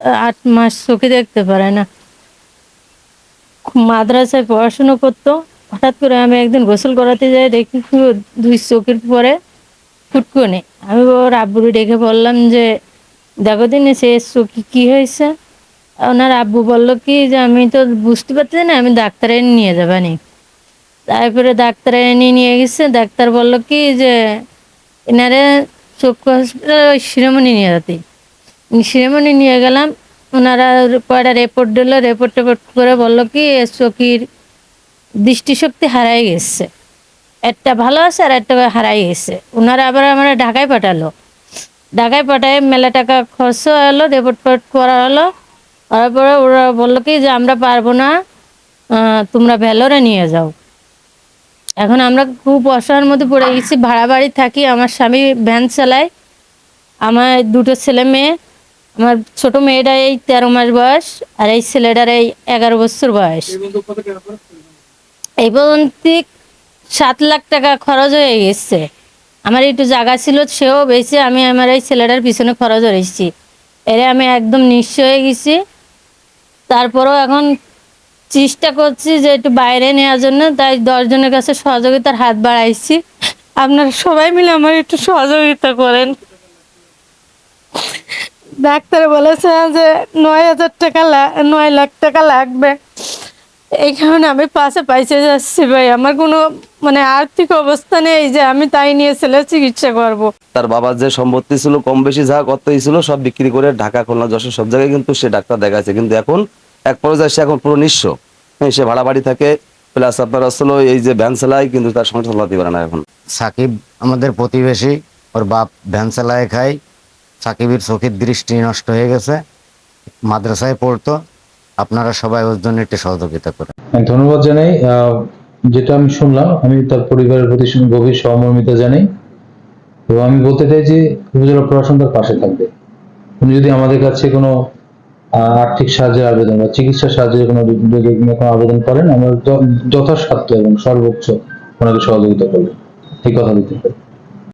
8 মাস চোখে দেখতে পারে না। মাদ্রাসায় পড়াশোনা করতো। হঠাৎ করে আমি একদিন গোসল করাতে যাই, দেখি 2 চোখের পরে ফুটকুনি। আমি ওর আব্বুরে ডেকে বললাম যে, "দেখো দিনে সে চোখে কি হয়েছে?" ওনার আব্বু বলল কি যে, "আমি তো বুঝতে পারতেছি না, আমি ডাক্তারে নিয়ে যাবানি।" তারপরে ডাক্তারে নিয়ে গেছে। ডাক্তার বলল কি যে, "এনারে চক্ষু হসপিটালে ওই শিরোমণি নিয়ে যেতে।" শিরোমণি নিয়ে গেলাম। ওনারা কয়টা রিপোর্ট দিল। রিপোর্ট করে বলল কি এর চোখের দৃষ্টিশক্তি হারায় গেছে। একটা ভালো আছে আর একটা হারায় গেছে। উনারা আবার আমরা ঢাকায় পাঠালো। ঢাকায় পাঠায় মেলা টাকা খরচ হলো, রিপোর্ট করা হলো। তারপরে ওরা বলল কি যে, "আমরা পারবো না, তোমরা ভেলোরে নিয়ে যাও।" এখন আমরা খুব অসহায়ের মধ্যে পড়ে গেছি। ভাড়া বাড়ি থাকি। আমার স্বামী ভ্যান চালায়। আমার 2 ছেলে মেয়ে। আমার ছোট মেয়েটার এই 13 মাস বয়স, আর এই ছেলেটার এই 11 বছর বয়স। এই পর্যন্ত 7 লাখ টাকা খরচ হয়ে গেছে। আমার একটু জায়গা ছিল, সেও বেশি আমি আমার এই ছেলেটার পিছনে খরচ হয়েছি। এরে আমি একদম নিঃস্ব হয়ে গেছি। তারপরেও এখন চেষ্টা করছি যে একটু বাইরে নেওয়ার জন্য, তাই 10 জনের কাছে সহযোগিতার হাত বাড়াইছি। আপনারা সবাই মিলে আমার একটু সহযোগিতা করেন। ডাক্তার বলেছে যে 9,000 টাকা 9 লাখ টাকা লাগবে। এই কারণে আমি পাশে পাইছে যাচ্ছি ভাই। আমার কোনো মানে আর্থিক অবস্থা নেই যে আমি তাই নিয়ে ছেলের চিকিৎসা করব। তার বাবার যে সম্পত্তি ছিল কম বেশি যা কতই ছিল সব বিক্রি করে ঢাকা, খুলনা, যশোর সব জায়গায় কিন্তু সে ডাক্তার দেখাচ্ছে, কিন্তু এখন এক পর্যায়ে সে এখন পুরো নিঃস্ব। হ্যাঁ, সে ভাড়া বাড়ি থাকে, প্লাস আপনার আসলে এই যে ভ্যান চালায়, কিন্তু তার সংসার চালাতে পারে না এখন। সাকিব আমাদের প্রতিবেশী, ওর বাপ ভ্যান চালায় খায়। সাকিবের চোখের দৃষ্টি নষ্ট হয়ে গেছে, মাদ্রাসায় পড়তো। আপনারা সবাই ওর জন্য একটু সহযোগিতা করেন। ধন্যবাদ জানাই। যেটা আমি শুনলাম, আমি তার পরিবারের প্রতি গভীর সহমর্মিতা জানাই, এবং আমি বলতে চাই যে উপজেলা প্রশাসন তার পাশে থাকবে। উনি যদি আমাদের কাছে কোনো আর্থিক সাহায্যের আবেদন বা চিকিৎসা সাহায্যের কোনো আবেদন করেন, আমরা যথাসাধ্য এবং সর্বোচ্চ ওনাকে সহযোগিতা করবো, এই কথা দিতে পারি।